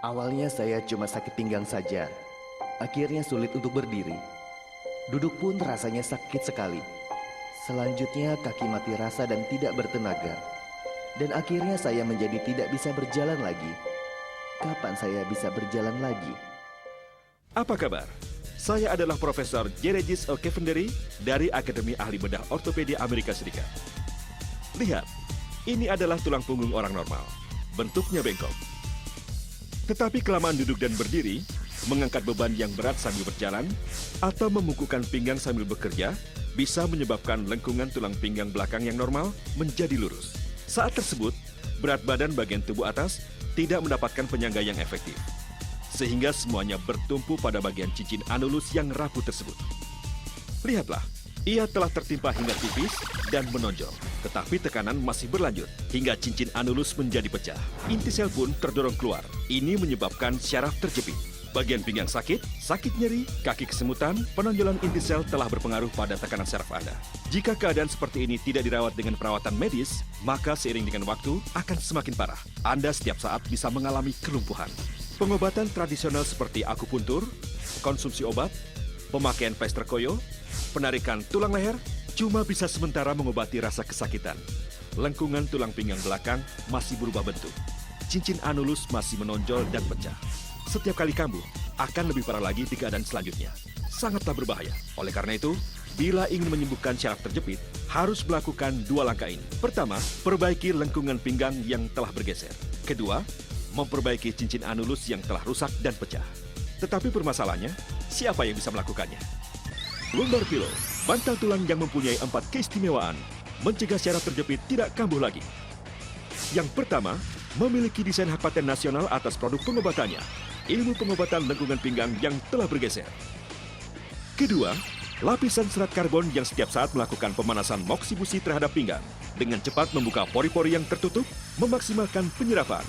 Awalnya saya cuma sakit pinggang saja. Akhirnya sulit untuk berdiri. Duduk pun rasanya sakit sekali. Selanjutnya kaki mati rasa dan tidak bertenaga. Dan akhirnya saya menjadi tidak bisa berjalan lagi. Kapan saya bisa berjalan lagi? Apa kabar? Saya adalah Profesor J. Regis O'Keefendary dari Akademi Ahli Bedah Ortopedi Amerika Serikat. Lihat, ini adalah tulang punggung orang normal. Bentuknya bengkok. Tetapi kelamaan duduk dan berdiri, mengangkat beban yang berat sambil berjalan, atau memungkukkan pinggang sambil bekerja, bisa menyebabkan lengkungan tulang pinggang belakang yang normal menjadi lurus. Saat tersebut, berat badan bagian tubuh atas tidak mendapatkan penyangga yang efektif, sehingga semuanya bertumpu pada bagian cincin anulus yang rapuh tersebut. Lihatlah, ia telah tertimpa hingga tipis dan menonjol, tetapi tekanan masih berlanjut hingga cincin anulus menjadi pecah. Inti sel pun terdorong keluar. Ini menyebabkan syaraf terjepit. Bagian pinggang sakit, sakit nyeri, kaki kesemutan, penonjolan inti sel telah berpengaruh pada tekanan syaraf Anda. Jika keadaan seperti ini tidak dirawat dengan perawatan medis, maka seiring dengan waktu akan semakin parah. Anda setiap saat bisa mengalami kelumpuhan. Pengobatan tradisional seperti akupuntur, konsumsi obat, pemakaian plester koyo, penarikan tulang leher, cuma bisa sementara mengobati rasa kesakitan. Lengkungan tulang pinggang belakang masih berubah bentuk. Cincin anulus masih menonjol dan pecah. Setiap kali kambuh, akan lebih parah lagi di keadaan selanjutnya. Sangatlah berbahaya. Oleh karena itu, bila ingin menyembuhkan syaraf terjepit, harus melakukan dua langkah ini. Pertama, perbaiki lengkungan pinggang yang telah bergeser. Kedua, memperbaiki cincin anulus yang telah rusak dan pecah. Tetapi permasalahannya, siapa yang bisa melakukannya? Lumbar pillow, bantal tulang yang mempunyai 4 keistimewaan, mencegah syaraf terjepit tidak kambuh lagi. Yang pertama, memiliki desain hak paten nasional atas produk pengobatannya, ilmu pengobatan lengkungan pinggang yang telah bergeser. Kedua, lapisan serat karbon yang setiap saat melakukan pemanasan moksibusi terhadap pinggang, dengan cepat membuka pori-pori yang tertutup, memaksimalkan penyerapan.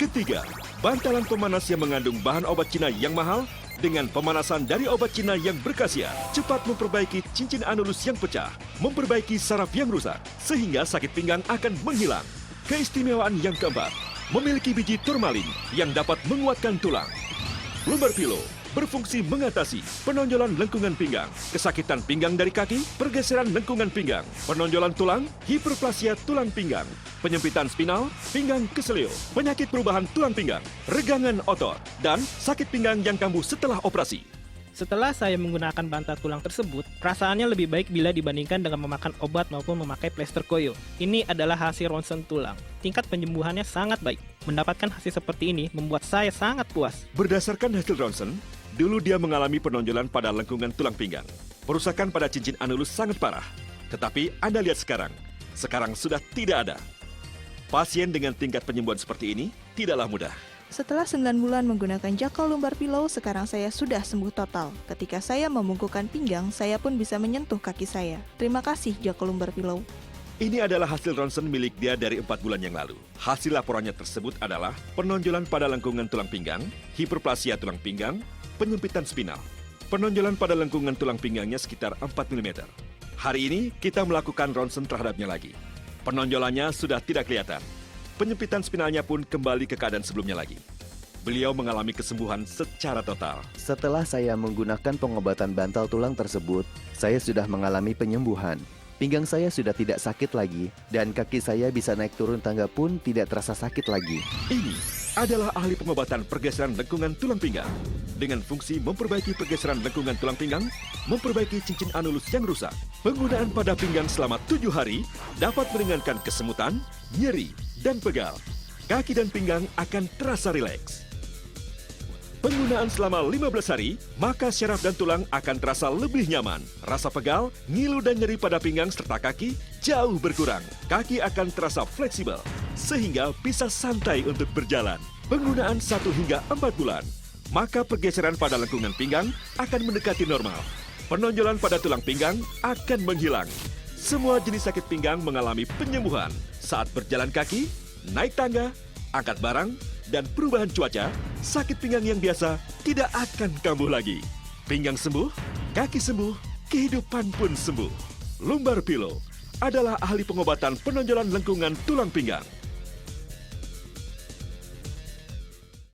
Ketiga, bantalan pemanas yang mengandung bahan obat Cina yang mahal, dengan pemanasan dari obat Cina yang berkhasiat, cepat memperbaiki cincin anulus yang pecah, memperbaiki saraf yang rusak, sehingga sakit pinggang akan menghilang. Keistimewaan yang keempat, memiliki biji turmalin yang dapat menguatkan tulang. Lumbar pillow berfungsi mengatasi penonjolan lengkungan pinggang, kesakitan pinggang dari kaki, pergeseran lengkungan pinggang, penonjolan tulang, hiperplasia tulang pinggang, penyempitan spinal, pinggang keseleo, penyakit perubahan tulang pinggang, regangan otot, dan sakit pinggang yang kambuh setelah operasi. Setelah saya menggunakan bantal tulang tersebut, perasaannya lebih baik bila dibandingkan dengan memakan obat maupun memakai plester koyo. Ini adalah hasil ronsen tulang. Tingkat penyembuhannya sangat baik. Mendapatkan hasil seperti ini membuat saya sangat puas. Berdasarkan hasil ronsen, dulu dia mengalami penonjolan pada lengkungan tulang pinggang. Perusakan pada cincin anulus sangat parah. Tetapi Anda lihat sekarang sudah tidak ada. Pasien dengan tingkat penyembuhan seperti ini tidaklah mudah. Setelah 9 bulan menggunakan Jackal Lumbar Pillow, sekarang saya sudah sembuh total. Ketika saya membungkukkan pinggang, saya pun bisa menyentuh kaki saya. Terima kasih Jackal Lumbar Pillow. Ini adalah hasil ronsen milik dia dari 4 bulan yang lalu. Hasil laporannya tersebut adalah penonjolan pada lengkungan tulang pinggang, hiperplasia tulang pinggang, penyempitan spinal. Penonjolan pada lengkungan tulang pinggangnya sekitar 4 mm. Hari ini kita melakukan ronsen terhadapnya lagi. Penonjolannya sudah tidak kelihatan. Penyempitan spinalnya pun kembali ke keadaan sebelumnya lagi. Beliau mengalami kesembuhan secara total. Setelah saya menggunakan pengobatan bantal tulang tersebut, saya sudah mengalami penyembuhan. Pinggang saya sudah tidak sakit lagi, dan kaki saya bisa naik turun tangga pun tidak terasa sakit lagi. Ini adalah ahli pengobatan pergeseran lengkungan tulang pinggang. Dengan fungsi memperbaiki pergeseran lengkungan tulang pinggang, memperbaiki cincin anulus yang rusak. Penggunaan pada pinggang selama 7 hari dapat meringankan kesemutan, nyeri, dan pegal. Kaki dan pinggang akan terasa rileks. Penggunaan selama 15 hari, maka syaraf dan tulang akan terasa lebih nyaman. Rasa pegal, ngilu dan nyeri pada pinggang serta kaki jauh berkurang. Kaki akan terasa fleksibel, sehingga bisa santai untuk berjalan. Penggunaan 1 hingga 4 bulan, maka pergeseran pada lengkungan pinggang akan mendekati normal. Penonjolan pada tulang pinggang akan menghilang. Semua jenis sakit pinggang mengalami penyembuhan saat berjalan kaki, naik tangga, angkat barang, dan perubahan cuaca. Sakit pinggang yang biasa tidak akan kambuh lagi. Pinggang sembuh, kaki sembuh, kehidupan pun sembuh. Lumbar Pillow adalah ahli pengobatan penonjolan lengkungan tulang pinggang.